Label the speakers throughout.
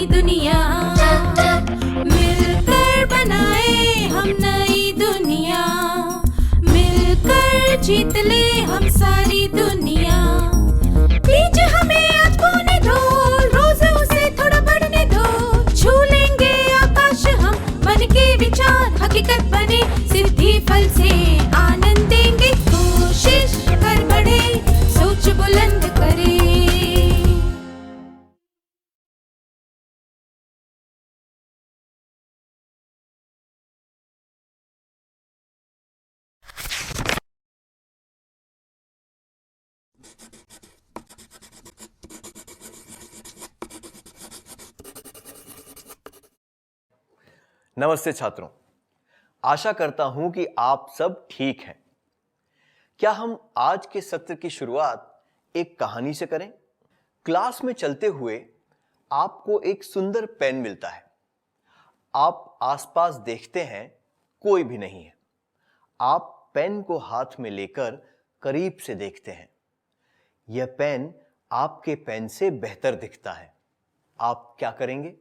Speaker 1: दुनिया, मिलकर बनाए हम नई दुनिया, मिलकर जीत ले हम सारी दुनिया। बीज हमें आज बोने दो, रोज उसे थोड़ा बढ़ने दो, छू लेंगे आकाश हम, मन के विचार हकीकत बने, सिद्धि फल से आनंद देंगे, कोशिश कर बढ़े, सोच बुलंद करे।
Speaker 2: नमस्ते छात्रों, आशा करता हूं कि आप सब ठीक हैं। क्या हम आज के सत्र की शुरुआत एक कहानी से करें? क्लास में चलते हुए आपको एक सुंदर पेन मिलता है। आप आसपास देखते हैं, कोई भी नहीं है। आप पेन को हाथ में लेकर करीब से देखते हैं। यह पेन आपके पेन से बेहतर दिखता है। आप क्या करेंगे?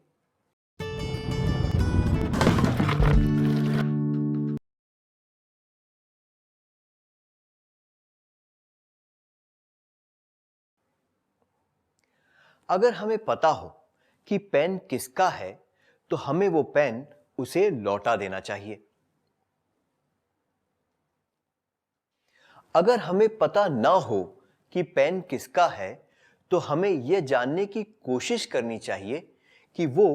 Speaker 2: अगर हमें पता हो कि पेन किसका है, तो हमें वो पेन उसे लौटा देना चाहिए। अगर हमें पता ना हो कि पेन किसका है, तो हमें यह जानने की कोशिश करनी चाहिए कि वो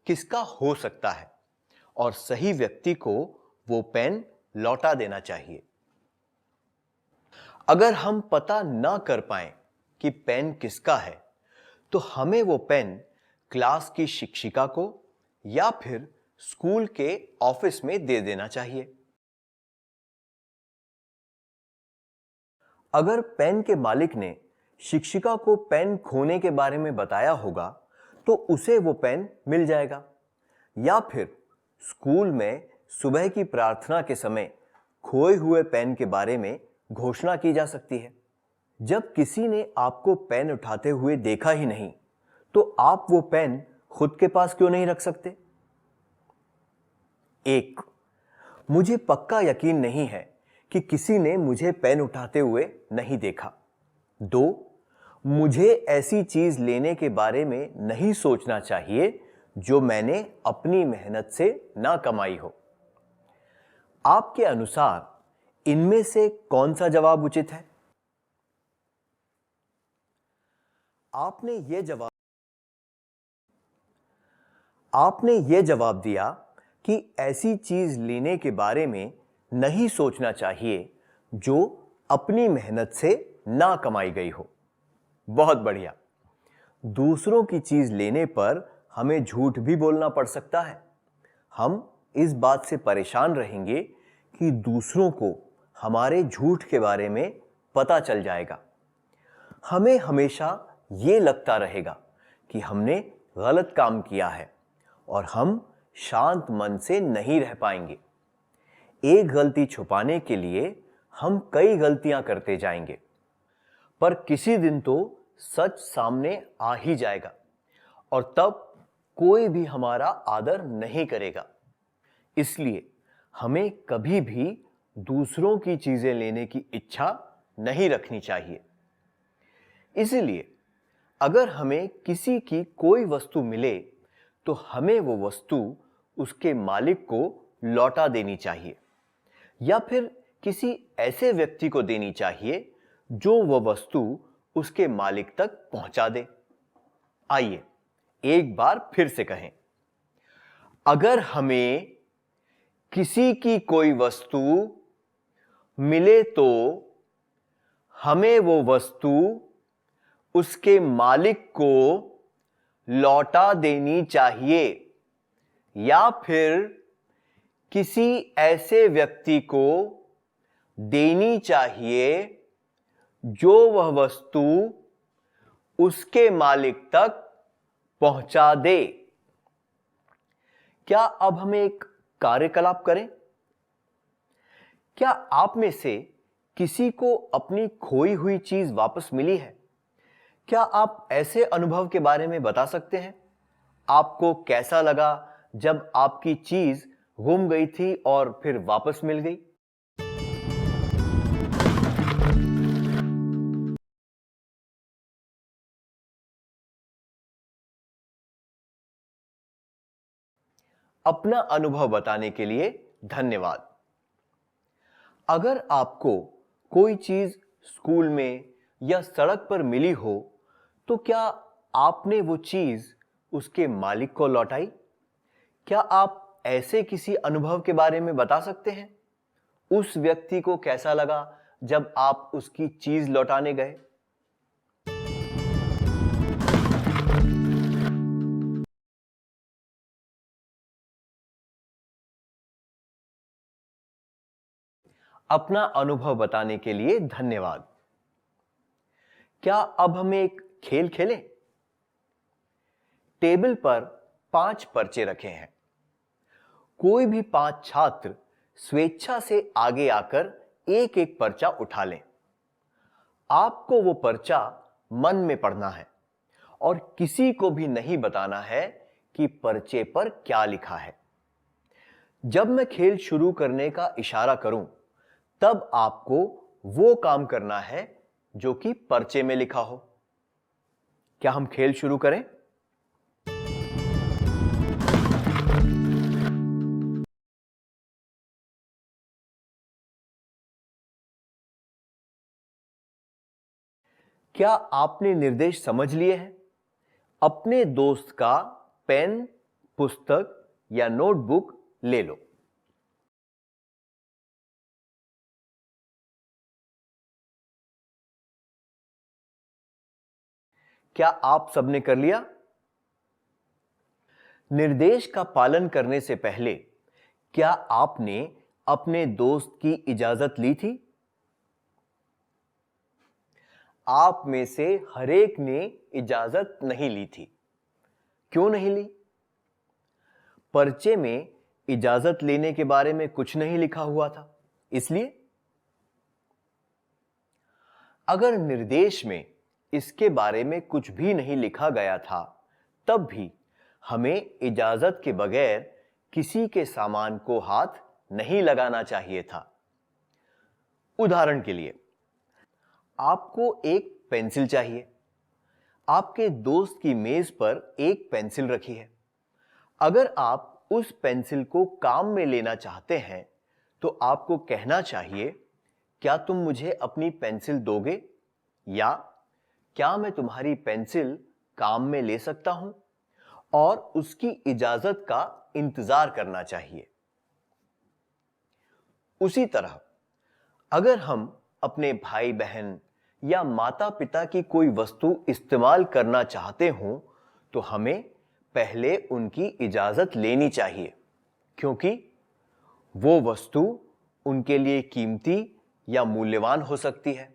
Speaker 2: किसका हो सकता है और सही व्यक्ति को वो पेन लौटा देना चाहिए। अगर हम पता ना कर पाए कि पेन किसका है, तो हमें वो पेन क्लास की शिक्षिका को या फिर स्कूल के ऑफिस में दे देना चाहिए। अगर पेन के मालिक ने शिक्षिका को पेन खोने के बारे में बताया होगा, तो उसे वो पेन मिल जाएगा। या फिर स्कूल में सुबह की प्रार्थना के समय खोए हुए पेन के बारे में घोषणा की जा सकती है। जब किसी ने आपको पेन उठाते हुए देखा ही नहीं, तो आप वो पेन खुद के पास क्यों नहीं रख सकते? 1. मुझे पक्का यकीन नहीं है कि किसी ने मुझे पेन उठाते हुए नहीं देखा। 2. मुझे ऐसी चीज लेने के बारे में नहीं सोचना चाहिए जो मैंने अपनी मेहनत से ना कमाई हो। आपके अनुसार इनमें से कौन सा जवाब उचित है? आपने ये जवाब दिया कि ऐसी चीज लेने के बारे में नहीं सोचना चाहिए जो अपनी मेहनत से ना कमाई गई हो। बहुत बढ़िया। दूसरों की चीज लेने पर हमें झूठ भी बोलना पड़ सकता है। हम इस बात से परेशान रहेंगे कि दूसरों को हमारे झूठ के बारे में पता चल जाएगा। हमें हमेशा ये लगता रहेगा कि हमने गलत काम किया है और हम शांत मन से नहीं रह पाएंगे। एक गलती छुपाने के लिए हम कई गलतियां करते जाएंगे, पर किसी दिन तो सच सामने आ ही जाएगा और तब कोई भी हमारा आदर नहीं करेगा। इसलिए हमें कभी भी दूसरों की चीजें लेने की इच्छा नहीं रखनी चाहिए। इसलिए अगर हमें किसी की कोई वस्तु मिले, तो हमें वो वस्तु उसके मालिक को लौटा देनी चाहिए या फिर किसी ऐसे व्यक्ति को देनी चाहिए जो वह वस्तु उसके मालिक तक पहुंचा दे। आइए एक बार फिर से कहें, अगर हमें किसी की कोई वस्तु मिले तो हमें वो वस्तु उसके मालिक को लौटा देनी चाहिए या फिर किसी ऐसे व्यक्ति को देनी चाहिए जो वह वस्तु उसके मालिक तक पहुंचा दे। क्या अब हम एक कार्यकलाप करें? क्या आप में से किसी को अपनी खोई हुई चीज वापस मिली है? क्या आप ऐसे अनुभव के बारे में बता सकते हैं? आपको कैसा लगा जब आपकी चीज गुम गई थी और फिर वापस मिल गई? अपना अनुभव बताने के लिए धन्यवाद। अगर आपको कोई चीज स्कूल में या सड़क पर मिली हो, तो क्या आपने वो चीज उसके मालिक को लौटाई? क्या आप ऐसे किसी अनुभव के बारे में बता सकते हैं? उस व्यक्ति को कैसा लगा जब आप उसकी चीज लौटाने गए? अपना अनुभव बताने के लिए धन्यवाद। क्या अब हम एक खेल खेलें? टेबल पर 5 पर्चे रखे हैं। कोई भी 5 छात्र स्वेच्छा से आगे आकर एक एक पर्चा उठा लें। आपको वो पर्चा मन में पढ़ना है और किसी को भी नहीं बताना है कि पर्चे पर क्या लिखा है। जब मैं खेल शुरू करने का इशारा करूं, तब आपको वो काम करना है जो कि पर्चे में लिखा हो। क्या हम खेल शुरू करें? क्या आपने निर्देश समझ लिए हैं? अपने दोस्त का पेन, पुस्तक या नोटबुक ले लो। क्या आप सबने कर लिया? निर्देश का पालन करने से पहले क्या आपने अपने दोस्त की इजाजत ली थी? आप में से हर एक ने इजाजत नहीं ली थी। क्यों नहीं ली? पर्चे में इजाजत लेने के बारे में कुछ नहीं लिखा हुआ था, इसलिए। अगर निर्देश में इसके बारे में कुछ भी नहीं लिखा गया था, तब भी हमें इजाजत के बगैर किसी के सामान को हाथ नहीं लगाना चाहिए था। उदाहरण के लिए, आपको एक पेंसिल चाहिए। आपके दोस्त की मेज पर एक पेंसिल रखी है। अगर आप उस पेंसिल को काम में लेना चाहते हैं, तो आपको कहना चाहिए, क्या तुम मुझे अपनी पेंसिल दोगे? या क्या मैं तुम्हारी पेंसिल काम में ले सकता हूं? और उसकी इजाजत का इंतजार करना चाहिए। उसी तरह अगर हम अपने भाई बहन या माता पिता की कोई वस्तु इस्तेमाल करना चाहते हों, तो हमें पहले उनकी इजाजत लेनी चाहिए, क्योंकि वो वस्तु उनके लिए कीमती या मूल्यवान हो सकती है।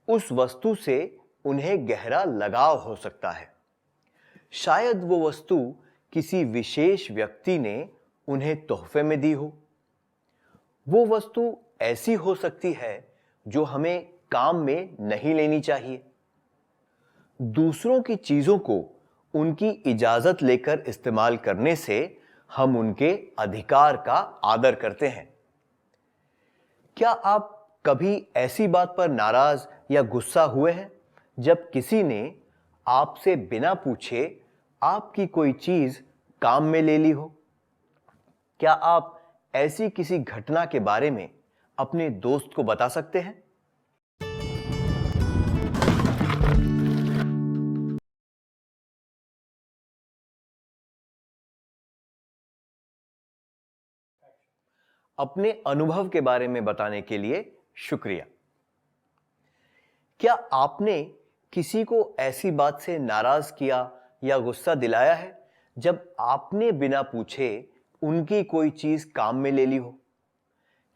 Speaker 2: उस वस्तु से उन्हें गहरा लगाव हो सकता है। शायद वो वस्तु किसी विशेष व्यक्ति ने उन्हें तोहफे में दी हो। वो वस्तु ऐसी हो सकती है जो हमें काम में नहीं लेनी चाहिए। दूसरों की चीजों को उनकी इजाजत लेकर इस्तेमाल करने से हम उनके अधिकार का आदर करते हैं। क्या आप कभी ऐसी बात पर नाराज या गुस्सा हुए हैं जब किसी ने आपसे बिना पूछे आपकी कोई चीज काम में ले ली हो? क्या आप ऐसी किसी घटना के बारे में अपने दोस्त को बता सकते हैं? अपने अनुभव के बारे में बताने के लिए शुक्रिया। क्या आपने किसी को ऐसी बात से नाराज किया या गुस्सा दिलाया है जब आपने बिना पूछे उनकी कोई चीज काम में ले ली हो?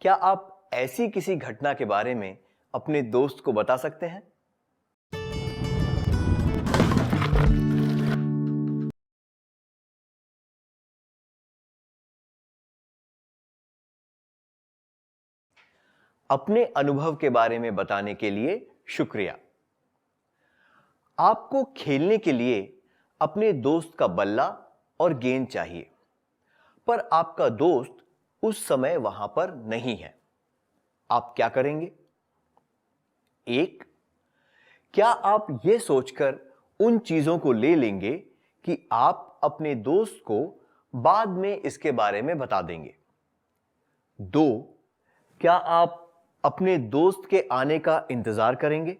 Speaker 2: क्या आप ऐसी किसी घटना के बारे में अपने दोस्त को बता सकते हैं? अपने अनुभव के बारे में बताने के लिए शुक्रिया। आपको खेलने के लिए अपने दोस्त का बल्ला और गेंद चाहिए, पर आपका दोस्त उस समय वहां पर नहीं है। आप क्या करेंगे? एक, क्या आप यह सोचकर उन चीजों को ले लेंगे कि आप अपने दोस्त को बाद में इसके बारे में बता देंगे? दो, क्या आप अपने दोस्त के आने का इंतजार करेंगे?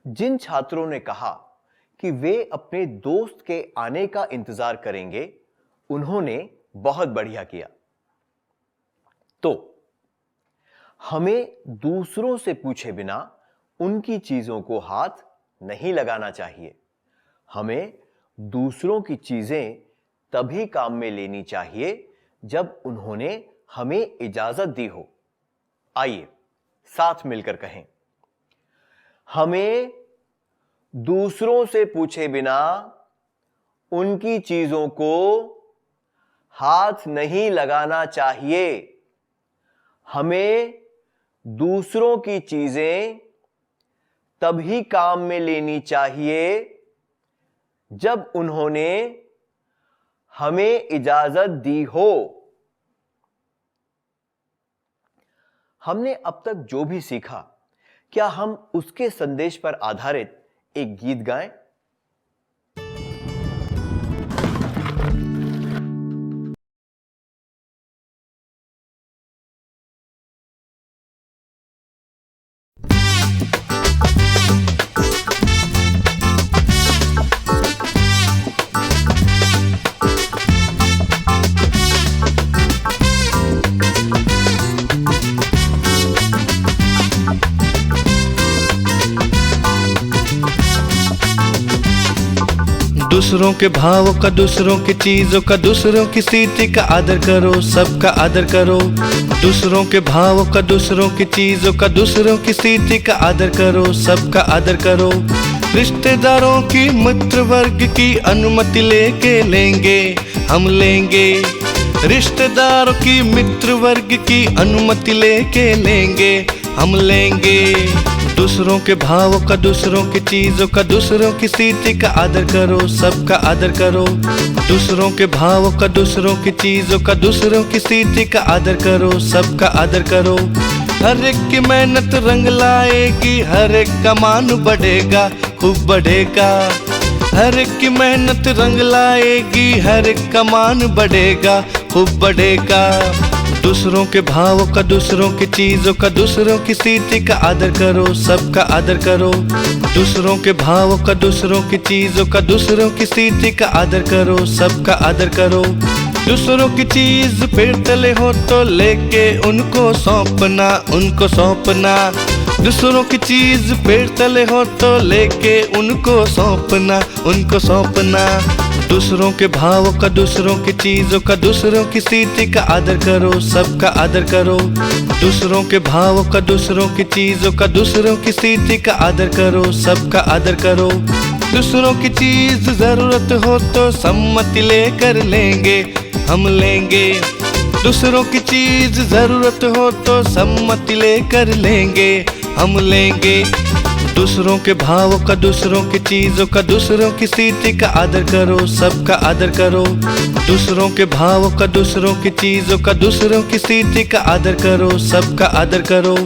Speaker 2: जिन छात्रों ने कहा कि वे अपने दोस्त के आने का इंतजार करेंगे, उन्होंने बहुत बढ़िया किया। तो हमें दूसरों से पूछे बिना उनकी चीजों को हाथ नहीं लगाना चाहिए। हमें दूसरों की चीजें तभी काम में लेनी चाहिए जब उन्होंने हमें इजाजत दी हो। आइए साथ मिलकर कहें, हमें दूसरों से पूछे बिना उनकी चीजों को हाथ नहीं लगाना चाहिए। हमें दूसरों की चीजें तभी काम में लेनी चाहिए जब उन्होंने हमें इजाजत दी हो। हमने अब तक जो भी सीखा, क्या हम उसके संदेश पर आधारित एक गीत गाएं?
Speaker 3: दूसरों के भावों का, दूसरों की चीजों का, दूसरों की स्थिति का आदर करो, सबका आदर करो। दूसरों के भावों का, दूसरों की चीजों का, दूसरों की स्थिति का आदर करो, सबका आदर करो। रिश्तेदारों की, मित्र वर्ग की अनुमति लेके लेंगे हम लेंगे। रिश्तेदारों की, मित्र वर्ग की अनुमति लेके लेंगे हम लेंगे। दूसरों के भावों का, दूसरों की चीजों का, दूसरों की स्थिति का आदर करो, सबका आदर करो। दूसरों के भावों का, दूसरों की चीजों का, दूसरों की स्थिति का आदर करो, सबका आदर करो। हर एक की मेहनत रंग लाएगी, हर एक का मान बढ़ेगा, खूब बढ़ेगा। हर एक की मेहनत रंग लाएगी, हर एक का मान बढ़ेगा, खूब बढ़ेगा। दूसरों के भावों का, दूसरों की चीजों का, दूसरों की स्थिति का आदर करो, सबका आदर करो। दूसरों के भावों का, दूसरों की चीजों का, दूसरों की स्थिति का आदर करो, सबका आदर करो। दूसरों की चीज पेड़ तले हो तो लेके उनको सौंपना, उनको सौंपना। दूसरों की चीज पेड़ तले हो तो लेके उनको सौंपना, उनको सौंपना। दूसरों के भावों का, दूसरों की चीजों का, दूसरों की स्थिति का आदर करो, सबका आदर करो। दूसरों के भावों का, दूसरों की चीजों का, दूसरों की स्थिति का आदर करो, सबका आदर करो। दूसरों की चीज जरूरत हो तो सम्मति लेकर लेंगे हम लेंगे। दूसरों की चीज जरूरत हो तो सम्मति लेकर लेंगे हम लेंगे। दूसरों के भावों का, दूसरों की चीजों का, दूसरों की स्थिति का आदर करो, सबका आदर करो। दूसरों के भावों का, दूसरों की चीजों का, दूसरों की स्थिति का आदर करो, सबका आदर करो।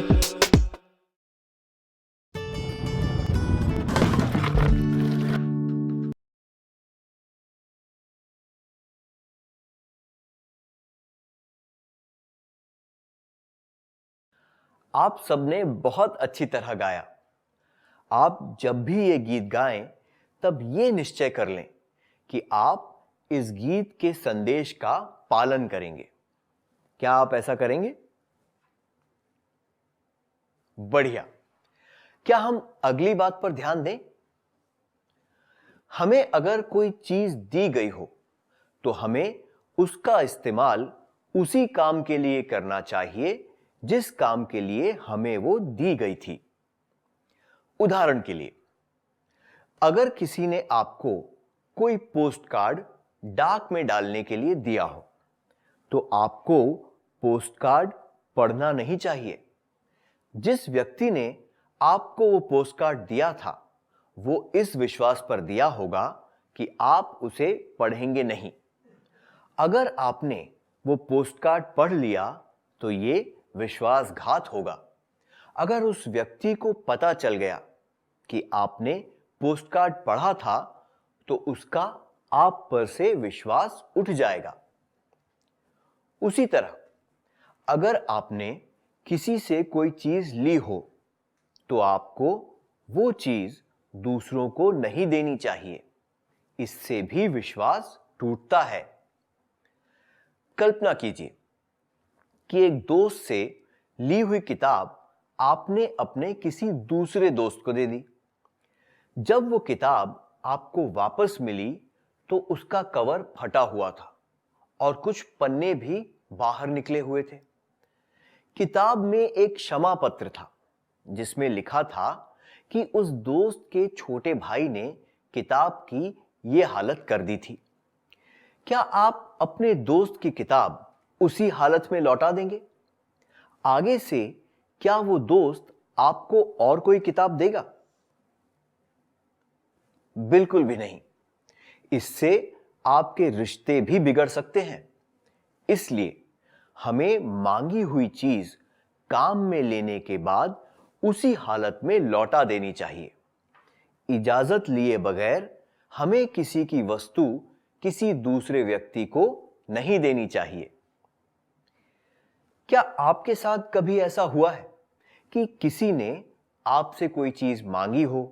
Speaker 2: आप सबने बहुत अच्छी तरह गाया। आप जब भी ये गीत गाएं, तब ये निश्चय कर लें कि आप इस गीत के संदेश का पालन करेंगे। क्या आप ऐसा करेंगे? बढ़िया। क्या हम अगली बात पर ध्यान दें? हमें अगर कोई चीज दी गई हो तो हमें उसका इस्तेमाल उसी काम के लिए करना चाहिए जिस काम के लिए हमें वो दी गई थी। उदाहरण के लिए, अगर किसी ने आपको कोई पोस्ट कार्ड डाक में डालने के लिए दिया हो तो आपको पोस्ट कार्ड पढ़ना नहीं चाहिए। जिस व्यक्ति ने आपको वो पोस्टकार्ड दिया था वो इस विश्वास पर दिया होगा कि आप उसे पढ़ेंगे नहीं। अगर आपने वो पोस्टकार्ड पढ़ लिया तो ये विश्वासघात होगा। अगर उस व्यक्ति को पता चल गया कि आपने पोस्टकार्ड पढ़ा था तो उसका आप पर से विश्वास उठ जाएगा। उसी तरह अगर आपने किसी से कोई चीज ली हो तो आपको वो चीज दूसरों को नहीं देनी चाहिए। इससे भी विश्वास टूटता है। कल्पना कीजिए कि एक दोस्त से ली हुई किताब आपने अपने किसी दूसरे दोस्त को दे दी। जब वो किताब आपको वापस मिली तो उसका कवर फटा हुआ था और कुछ पन्ने भी बाहर निकले हुए थे। किताब में एक क्षमा पत्र था जिसमें लिखा था कि उस दोस्त के छोटे भाई ने किताब की ये हालत कर दी थी। क्या आप अपने दोस्त की किताब उसी हालत में लौटा देंगे? आगे से क्या वो दोस्त आपको और कोई किताब देगा? बिल्कुल भी नहीं। इससे आपके रिश्ते भी बिगड़ सकते हैं। इसलिए हमें मांगी हुई चीज काम में लेने के बाद उसी हालत में लौटा देनी चाहिए। इजाजत लिए बगैर हमें किसी की वस्तु किसी दूसरे व्यक्ति को नहीं देनी चाहिए। क्या आपके साथ कभी ऐसा हुआ है कि किसी ने आपसे कोई चीज मांगी हो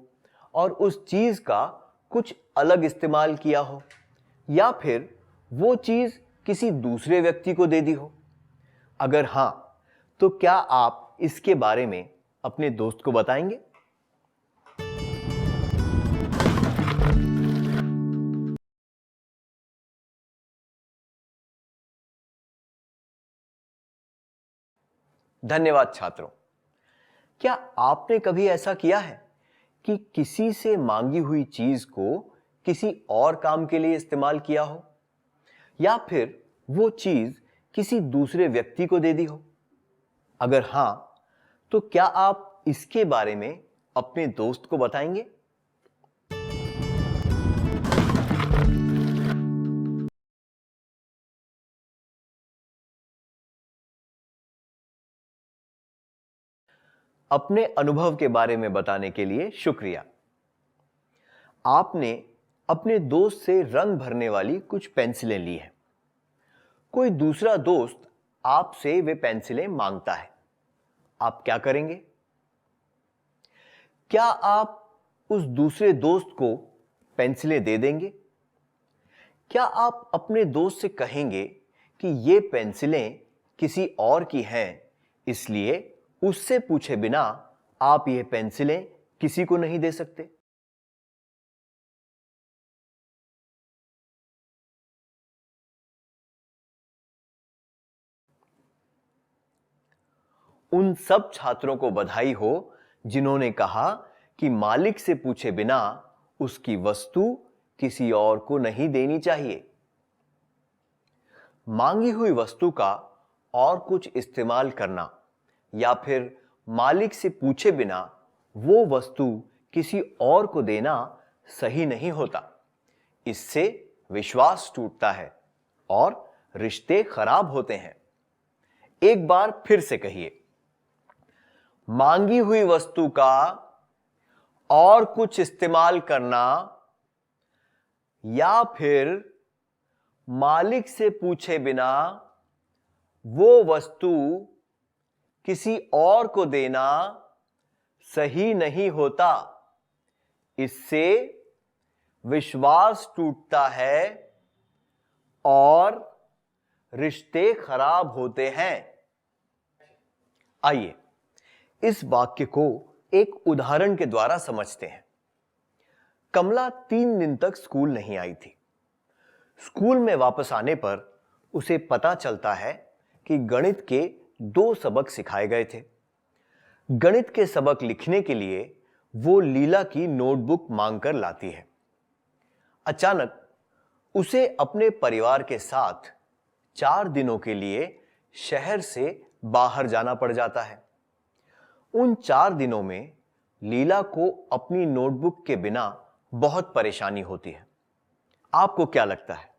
Speaker 2: और उस चीज का कुछ अलग इस्तेमाल किया हो, या फिर वो चीज किसी दूसरे व्यक्ति को दे दी हो? अगर हां, तो क्या आप इसके बारे में अपने दोस्त को बताएंगे? धन्यवाद छात्रों। क्या आपने कभी ऐसा किया है कि किसी से मांगी हुई चीज को किसी और काम के लिए इस्तेमाल किया हो, या फिर वो चीज किसी दूसरे व्यक्ति को दे दी हो? अगर हां, तो क्या आप इसके बारे में अपने दोस्त को बताएंगे? अपने अनुभव के बारे में बताने के लिए शुक्रिया। आपने अपने दोस्त से रंग भरने वाली कुछ पेंसिलें ली हैं। कोई दूसरा दोस्त आपसे वे पेंसिलें मांगता है। आप क्या करेंगे? क्या आप उस दूसरे दोस्त को पेंसिलें दे देंगे? क्या आप अपने दोस्त से कहेंगे कि ये पेंसिलें किसी और की हैं, इसलिए उससे पूछे बिना आप ये पेंसिलें किसी को नहीं दे सकते? उन सब छात्रों को बधाई हो जिन्होंने कहा कि मालिक से पूछे बिना उसकी वस्तु किसी और को नहीं देनी चाहिए। मांगी हुई वस्तु का और कुछ इस्तेमाल करना या फिर मालिक से पूछे बिना वो वस्तु किसी और को देना सही नहीं होता। इससे विश्वास टूटता है और रिश्ते खराब होते हैं। एक बार फिर से कहिए, मांगी हुई वस्तु का और कुछ इस्तेमाल करना या फिर मालिक से पूछे बिना वो वस्तु किसी और को देना सही नहीं होता। इससे विश्वास टूटता है और रिश्ते खराब होते हैं। आइए इस वाक्य को एक उदाहरण के द्वारा समझते हैं। कमला 3 दिन तक स्कूल नहीं आई थी। स्कूल में वापस आने पर उसे पता चलता है कि गणित के 2 सबक सिखाए गए थे। गणित के सबक लिखने के लिए वो लीला की नोटबुक मांगकर लाती है। अचानक उसे अपने परिवार के साथ 4 दिनों के लिए शहर से बाहर जाना पड़ जाता है। उन 4 दिनों में लीला को अपनी नोटबुक के बिना बहुत परेशानी होती है। आपको क्या लगता है,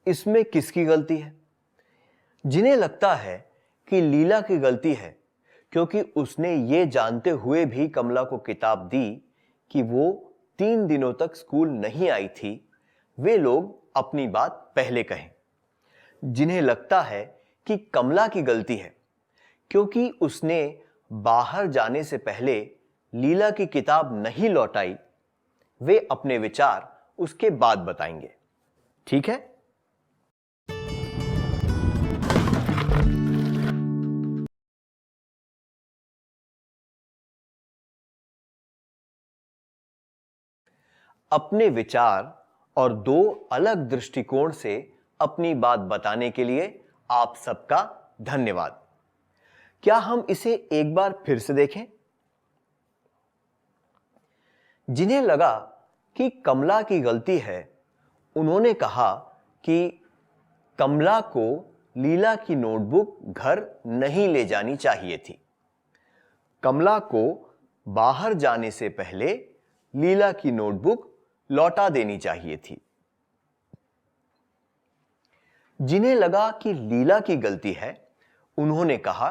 Speaker 2: इसमें किसकी गलती है? जिन्हें लगता है कि लीला की गलती है क्योंकि उसने ये जानते हुए भी कमला को किताब दी कि वो 3 दिनों तक स्कूल नहीं आई थी, वे लोग अपनी बात पहले कहें। जिन्हें लगता है कि कमला की गलती है क्योंकि उसने बाहर जाने से पहले लीला की किताब नहीं लौटाई, वे अपने विचार उसके बाद बताएंगे। ठीक है? अपने विचार और 2 अलग दृष्टिकोण से अपनी बात बताने के लिए आप सबका धन्यवाद। क्या हम इसे एक बार फिर से देखें? जिन्हें लगा कि कमला की गलती है, उन्होंने कहा कि कमला को लीला की नोटबुक घर नहीं ले जानी चाहिए थी। कमला को बाहर जाने से पहले लीला की नोटबुक लौटा देनी चाहिए थी। जिन्हें लगा कि लीला की गलती है, उन्होंने कहा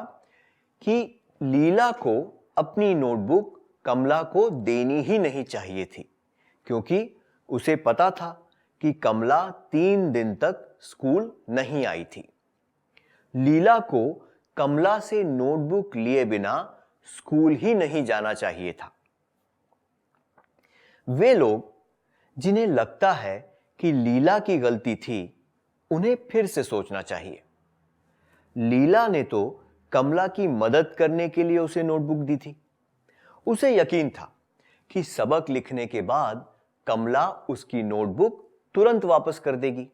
Speaker 2: कि लीला को अपनी नोटबुक कमला को देनी ही नहीं चाहिए थी क्योंकि उसे पता था कि कमला 3 दिन तक स्कूल नहीं आई थी। लीला को कमला से नोटबुक लिए बिना स्कूल ही नहीं जाना चाहिए था। वे लोग जिन्हें लगता है कि लीला की गलती थी, उन्हें फिर से सोचना चाहिए। लीला ने तो कमला की मदद करने के लिए उसे नोटबुक दी थी। उसे यकीन था कि सबक लिखने के बाद कमला उसकी नोटबुक तुरंत वापस कर देगी,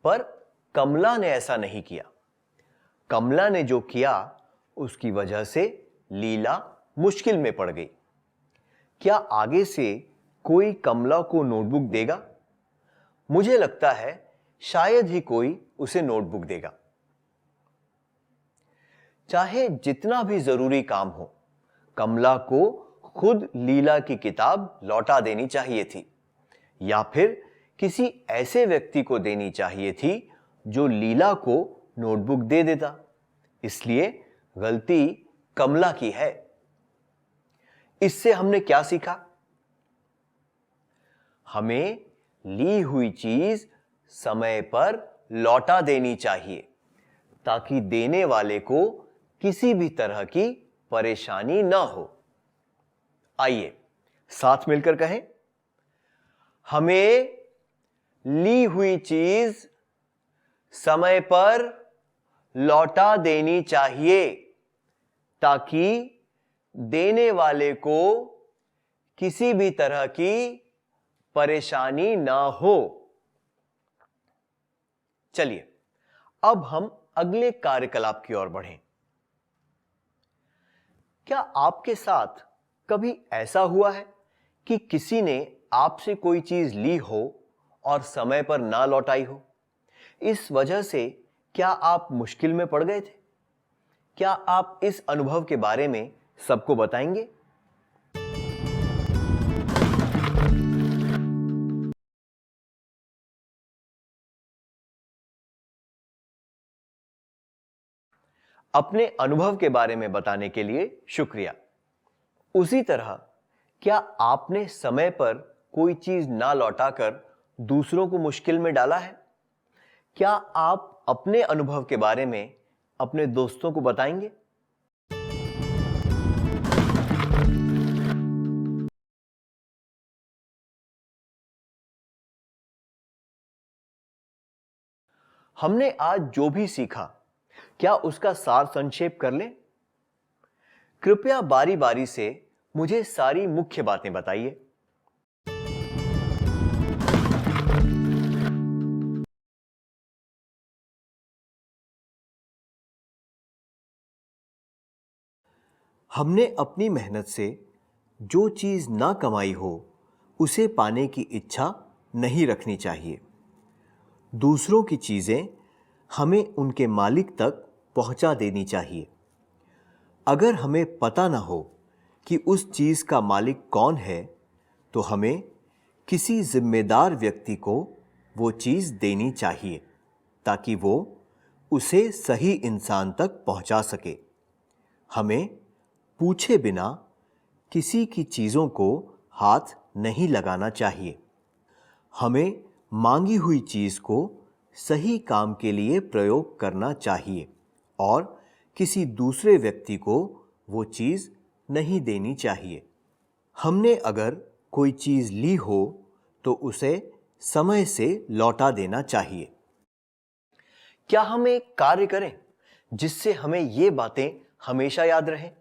Speaker 2: पर कमला ने ऐसा नहीं किया। कमला ने जो किया उसकी वजह से लीला मुश्किल में पड़ गई। क्या आगे से कोई कमला को नोटबुक देगा? मुझे लगता है शायद ही कोई उसे नोटबुक देगा। चाहे जितना भी जरूरी काम हो, कमला को खुद लीला की किताब लौटा देनी चाहिए थी या फिर किसी ऐसे व्यक्ति को देनी चाहिए थी जो लीला को नोटबुक दे देता। इसलिए गलती कमला की है। इससे हमने क्या सीखा? हमें ली हुई चीज समय पर लौटा देनी चाहिए ताकि देने वाले को किसी भी तरह की परेशानी ना हो। आइए साथ मिलकर कहें, हमें ली हुई चीज समय पर लौटा देनी चाहिए ताकि देने वाले को किसी भी तरह की परेशानी ना हो। चलिए अब हम अगले कार्यकलाप की ओर बढ़ें। क्या आपके साथ कभी ऐसा हुआ है कि किसी ने आपसे कोई चीज ली हो और समय पर ना लौटाई हो? इस वजह से क्या आप मुश्किल में पड़ गए थे? क्या आप इस अनुभव के बारे में सबको बताएंगे? अपने अनुभव के बारे में बताने के लिए शुक्रिया। उसी तरह क्या आपने समय पर कोई चीज ना लौटाकर दूसरों को मुश्किल में डाला है? क्या आप अपने अनुभव के बारे में अपने दोस्तों को बताएंगे? हमने आज जो भी सीखा, क्या उसका सार संक्षेप कर लें? कृपया बारी बारी से मुझे सारी मुख्य बातें बताइए। हमने अपनी मेहनत से जो चीज ना कमाई हो, उसे पाने की इच्छा नहीं रखनी चाहिए। दूसरों की चीजें हमें उनके मालिक तक पहुंचा देनी चाहिए। अगर हमें पता ना हो कि उस चीज़ का मालिक कौन है, तो हमें किसी जिम्मेदार व्यक्ति को वो चीज़ देनी चाहिए ताकि वो उसे सही इंसान तक पहुंचा सके। हमें पूछे बिना किसी की चीज़ों को हाथ नहीं लगाना चाहिए। हमें मांगी हुई चीज़ को सही काम के लिए प्रयोग करना चाहिए और किसी दूसरे व्यक्ति को वो चीज़ नहीं देनी चाहिए। हमने अगर कोई चीज़ ली हो तो उसे समय से लौटा देना चाहिए। क्या हम एक कार्य करें जिससे हमें ये बातें हमेशा याद रहें?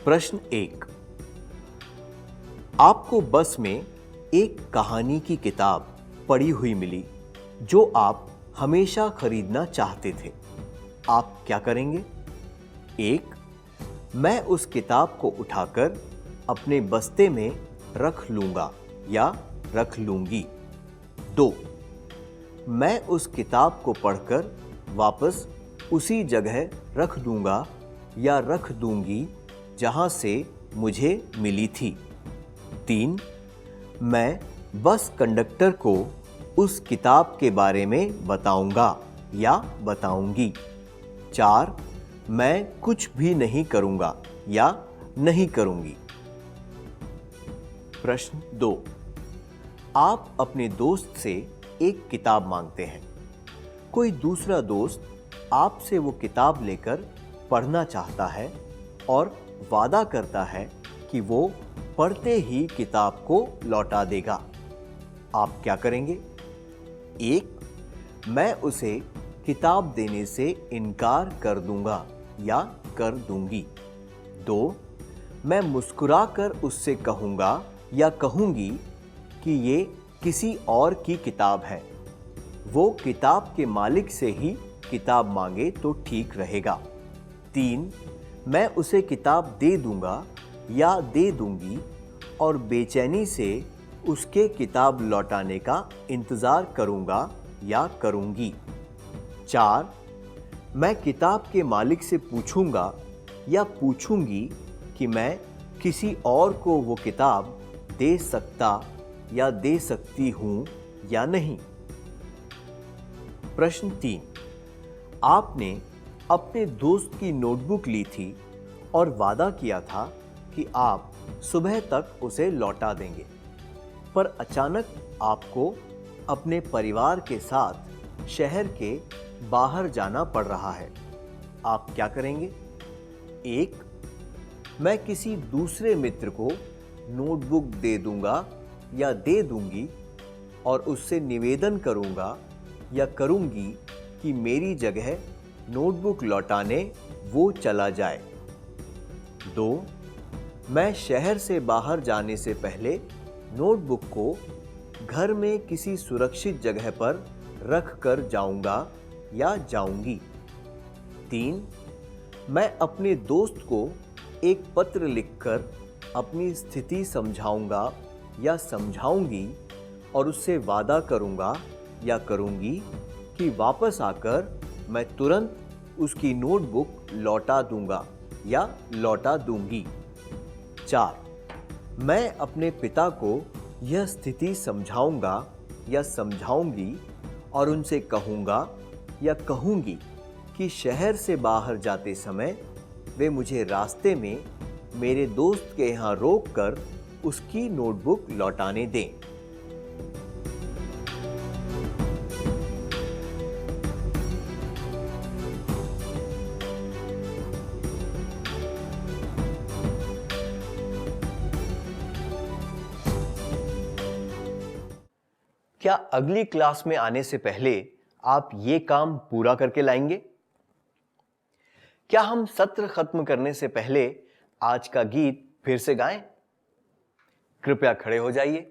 Speaker 2: प्रश्न 1। आपको बस में एक कहानी की किताब पढ़ी हुई मिली जो आप हमेशा खरीदना चाहते थे। आप क्या करेंगे? 1। मैं उस किताब को उठाकर अपने बस्ते में रख लूंगा या रख लूंगी। 2। मैं उस किताब को पढ़कर वापस उसी जगह रख दूंगा या रख दूंगी जहां से मुझे मिली थी। 3। मैं बस कंडक्टर को उस किताब के बारे में बताऊंगा या बताऊंगी। 4। मैं कुछ भी नहीं करूंगा या नहीं करूंगी। प्रश्न 2। आप अपने दोस्त से एक किताब मांगते हैं। कोई दूसरा दोस्त आपसे वो किताब लेकर पढ़ना चाहता है और वादा करता है कि वो पढ़ते ही किताब को लौटा देगा। आप क्या करेंगे? 1। मैं उसे किताब देने से इनकार कर दूंगा या कर दूंगी। 2। मैं मुस्कुराकर उससे कहूंगा या कहूंगी कि ये किसी और की किताब है। वो किताब के मालिक से ही किताब मांगे तो ठीक रहेगा। 3। मैं उसे किताब दे दूंगा या दे दूंगी और बेचैनी से उसके किताब लौटाने का इंतज़ार करूंगा या करूंगी। 4। मैं किताब के मालिक से पूछूंगा या पूछूंगी कि मैं किसी और को वो किताब दे सकता या दे सकती हूं या नहीं। प्रश्न 3। आपने अपने दोस्त की नोटबुक ली थी और वादा किया था कि आप सुबह तक उसे लौटा देंगे, पर अचानक आपको अपने परिवार के साथ शहर के बाहर जाना पड़ रहा है। आप क्या करेंगे? 1। मैं किसी दूसरे मित्र को नोटबुक दे दूंगा या दे दूंगी और उससे निवेदन करूंगा या करूंगी कि मेरी जगह नोटबुक लौटाने वो चला जाए। 2। मैं शहर से बाहर जाने से पहले नोटबुक को घर में किसी सुरक्षित जगह पर रख कर जाऊंगा या जाऊंगी। 3। मैं अपने दोस्त को एक पत्र लिखकर अपनी स्थिति समझाऊंगा या समझाऊंगी और उससे वादा करूंगा या करूंगी कि वापस आकर मैं तुरंत उसकी नोटबुक लौटा दूंगा या लौटा दूंगी। 4। मैं अपने पिता को यह स्थिति समझाऊंगा या समझाऊंगी और उनसे कहूंगा या कहूंगी कि शहर से बाहर जाते समय वे मुझे रास्ते में मेरे दोस्त के यहाँ रोककर उसकी नोटबुक लौटाने दें। क्या अगली क्लास में आने से पहले आप ये काम पूरा करके लाएंगे? क्या हम सत्र खत्म करने से पहले आज का गीत फिर से गाएं? कृपया खड़े हो जाइए।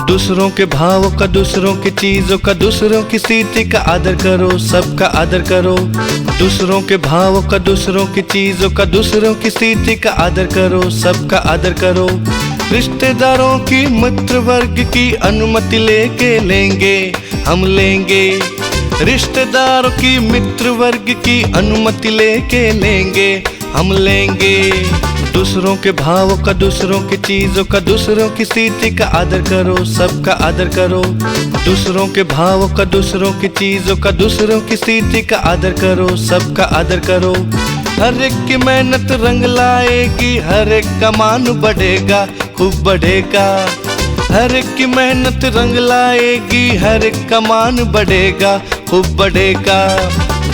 Speaker 3: दूसरों के भावों का, दूसरों की चीजों का, दूसरों की स्थिति का आदर करो, सबका आदर करो। दूसरों के भावों का, दूसरों की चीजों का, दूसरों की स्थिति का आदर करो, सबका आदर करो। रिश्तेदारों की, मित्र वर्ग की अनुमति लेके लेंगे हम लेंगे। रिश्तेदारों की, मित्र वर्ग की अनुमति लेके लेंगे हम लेंगे। दूसरों के भावों का, दूसरों की चीजों का, दूसरों की स्थिति का आदर करो, सबका आदर करो। दूसरों के भावों का, दूसरों की चीजों का, दूसरों की स्थिति का आदर करो, सबका आदर करो। हर एक की मेहनत रंग लाएगी, हर एक का मान बढ़ेगा, खूब बढ़ेगा। हर एक की मेहनत रंग लाएगी, हर एक का मान बढ़ेगा, खूब बढ़ेगा।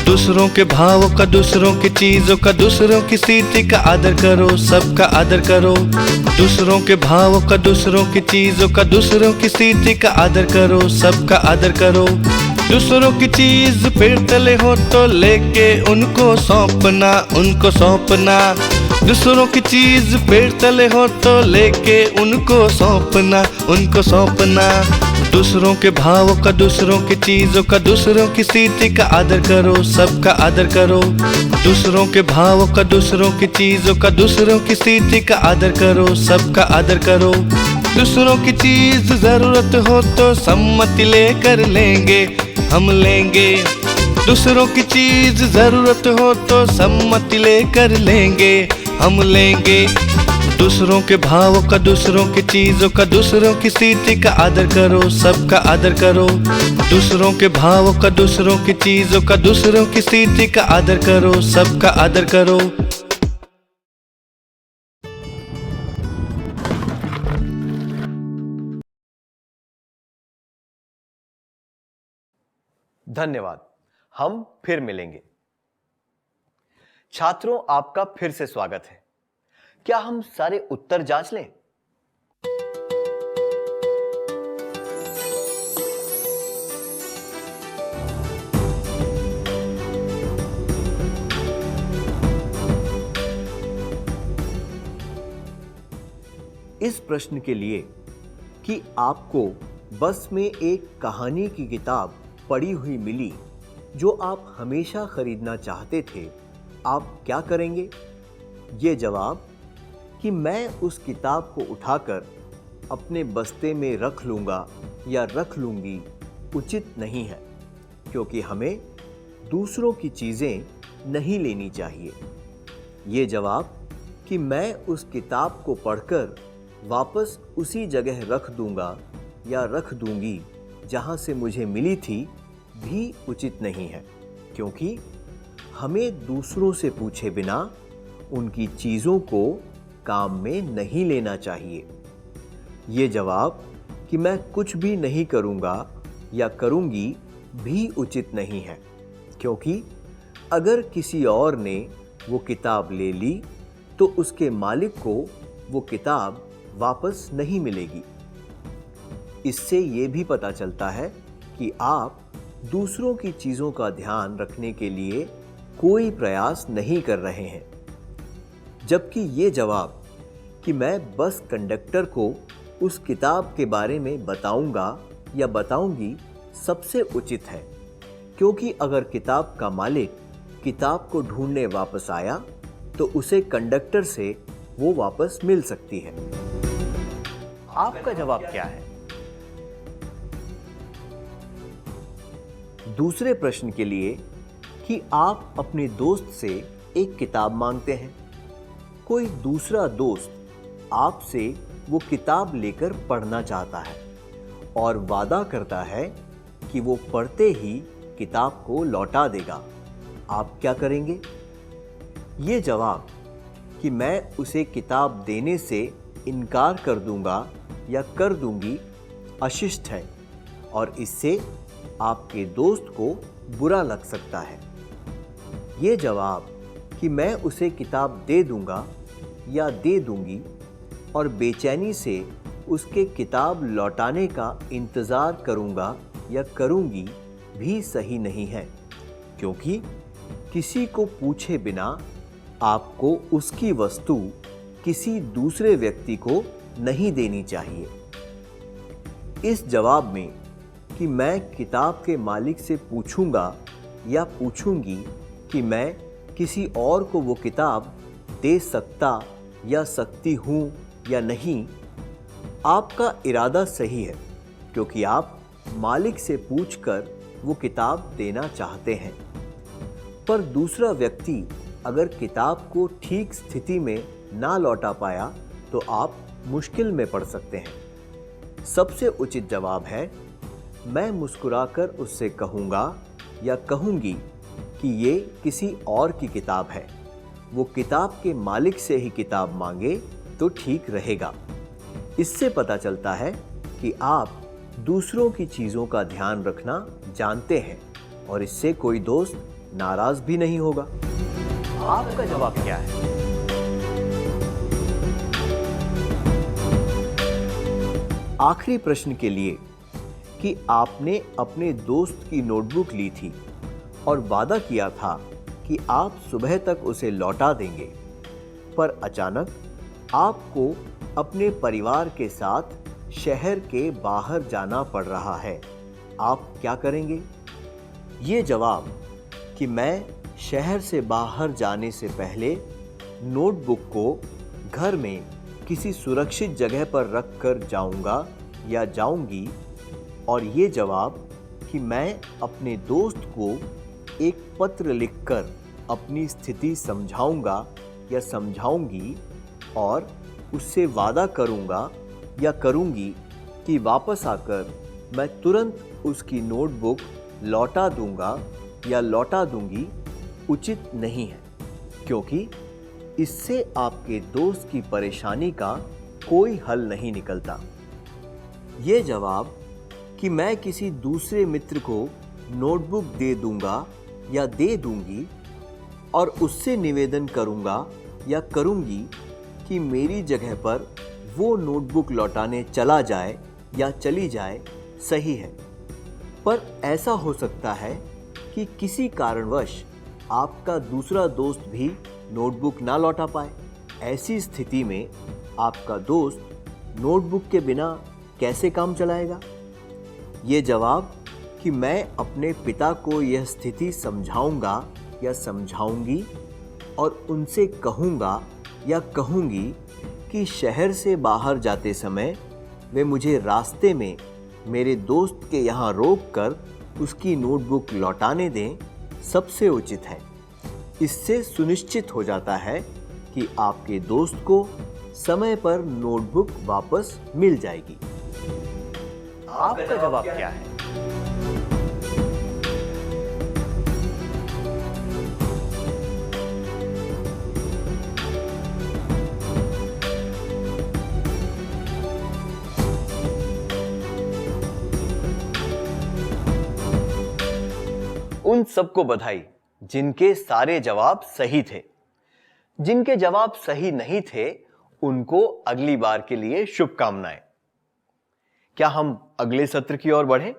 Speaker 3: दूसरों के भावों का, दूसरों की चीजों का, दूसरों की स्थिति का आदर करो, सबका आदर करो। दूसरों के भावों का, दूसरों की चीजों का, दूसरों की स्थिति का आदर करो, सबका आदर करो। दूसरों की चीज पेड़ तले हो तो लेके उनको सौंपना, उनको सौंपना। दूसरों की चीज पेड़ तले हो तो लेके उनको सौंपना, उनको सौंपना। दूसरों के भावों का, दूसरों की चीजों का, दूसरों की स्थिति का आदर करो, सबका आदर करो। दूसरों के भावों का, दूसरों की चीजों का, दूसरों की स्थिति का आदर करो, सबका आदर करो। दूसरों की चीज जरूरत हो तो सम्मति लेकर लेंगे हम लेंगे। दूसरों की चीज जरूरत हो तो सम्मति लेकर लेंगे हम लेंगे। दूसरों के भावों का, दूसरों की चीजों का, दूसरों की स्थिति का आदर करो, सबका आदर करो। दूसरों के भावों का, दूसरों की चीजों का, दूसरों की स्थिति का आदर करो, सबका आदर करो।
Speaker 2: धन्यवाद। हम फिर मिलेंगे। छात्रों, आपका फिर से स्वागत है। क्या हम सारे उत्तर जांच लें? इस प्रश्न के लिए कि आपको बस में एक कहानी की किताब पड़ी हुई मिली जो आप हमेशा खरीदना चाहते थे, आप क्या करेंगे? ये जवाब कि मैं उस किताब को उठाकर अपने बस्ते में रख लूँगा या रख लूँगी उचित नहीं है, क्योंकि हमें दूसरों की चीज़ें नहीं लेनी चाहिए। ये जवाब कि मैं उस किताब को पढ़कर वापस उसी जगह रख दूँगा या रख दूँगी जहाँ से मुझे मिली थी भी उचित नहीं है, क्योंकि हमें दूसरों से पूछे बिना उनकी चीज़ों को काम में नहीं लेना चाहिए। ये जवाब कि मैं कुछ भी नहीं करूँगा या करूँगी भी उचित नहीं है, क्योंकि अगर किसी और ने वो किताब ले ली तो उसके मालिक को वो किताब वापस नहीं मिलेगी। इससे ये भी पता चलता है कि आप दूसरों की चीज़ों का ध्यान रखने के लिए कोई प्रयास नहीं कर रहे हैं। जबकि ये जवाब कि मैं बस कंडक्टर को उस किताब के बारे में बताऊंगा या बताऊंगी सबसे उचित है, क्योंकि अगर किताब का मालिक किताब को ढूंढने वापस आया तो उसे कंडक्टर से वो वापस मिल सकती है। आपका जवाब क्या है? दूसरे प्रश्न के लिए कि आप अपने दोस्त से एक किताब मांगते हैं। कोई दूसरा दोस्त आपसे वो किताब लेकर पढ़ना चाहता है और वादा करता है कि वो पढ़ते ही किताब को लौटा देगा। आप क्या करेंगे? ये जवाब कि मैं उसे किताब देने से इनकार कर दूंगा या कर दूंगी अशिष्ट है और इससे आपके दोस्त को बुरा लग सकता है। ये जवाब कि मैं उसे किताब दे दूंगा या दे दूंगी और बेचैनी से उसके किताब लौटाने का इंतज़ार करूंगा या करूंगी भी सही नहीं है, क्योंकि किसी को पूछे बिना आपको उसकी वस्तु किसी दूसरे व्यक्ति को नहीं देनी चाहिए। इस जवाब में कि मैं किताब के मालिक से पूछूंगा या पूछूंगी कि मैं किसी और को वो किताब दे सकता या सकती हूं या नहीं, आपका इरादा सही है क्योंकि आप मालिक से पूछकर वो किताब देना चाहते हैं। पर दूसरा व्यक्ति अगर किताब को ठीक स्थिति में ना लौटा पाया तो आप मुश्किल में पड़ सकते हैं। सबसे उचित जवाब है, मैं मुस्कुराकर उससे कहूँगा या कहूँगी कि ये किसी और की किताब है, वो किताब के मालिक से ही किताब मांगे तो ठीक रहेगा। इससे पता चलता है कि आप दूसरों की चीज़ों का ध्यान रखना जानते हैं और इससे कोई दोस्त नाराज भी नहीं होगा। आपका जवाब क्या है? आखिरी प्रश्न के लिए कि आपने अपने दोस्त की नोटबुक ली थी और वादा किया था कि आप सुबह तक उसे लौटा देंगे, पर अचानक आपको अपने परिवार के साथ शहर के बाहर जाना पड़ रहा है, आप क्या करेंगे? ये जवाब कि मैं शहर से बाहर जाने से पहले नोटबुक को घर में किसी सुरक्षित जगह पर रख कर जाऊंगा या जाऊंगी, और ये जवाब कि मैं अपने दोस्त को एक पत्र लिखकर अपनी स्थिति समझाऊंगा या समझाऊंगी और उससे वादा करूंगा या करूंगी कि वापस आकर मैं तुरंत उसकी नोटबुक लौटा दूंगा या लौटा दूंगी, उचित नहीं है, क्योंकि इससे आपके दोस्त की परेशानी का कोई हल नहीं निकलता। ये जवाब कि मैं किसी दूसरे मित्र को नोटबुक दे दूंगा या दे दूंगी और उससे निवेदन करूंगा या करूंगी कि मेरी जगह पर वो नोटबुक लौटाने चला जाए या चली जाए, सही है। पर ऐसा हो सकता है कि किसी कारणवश आपका दूसरा दोस्त भी नोटबुक ना लौटा पाए। ऐसी स्थिति में आपका दोस्त नोटबुक के बिना कैसे काम चलाएगा? ये जवाब कि मैं अपने पिता को यह स्थिति समझाऊंगा या समझाऊंगी और उनसे कहूंगा या कहूंगी कि शहर से बाहर जाते समय वे मुझे रास्ते में मेरे दोस्त के यहाँ रोककर उसकी नोटबुक लौटाने दें, सबसे उचित है। इससे सुनिश्चित हो जाता है कि आपके दोस्त को समय पर नोटबुक वापस मिल जाएगी। आपका जवाब क्या है? उन सबको बधाई जिनके सारे जवाब सही थे। जिनके जवाब सही नहीं थे उनको अगली बार के लिए शुभकामनाएं। क्या हम अगले सत्र की ओर बढ़ें?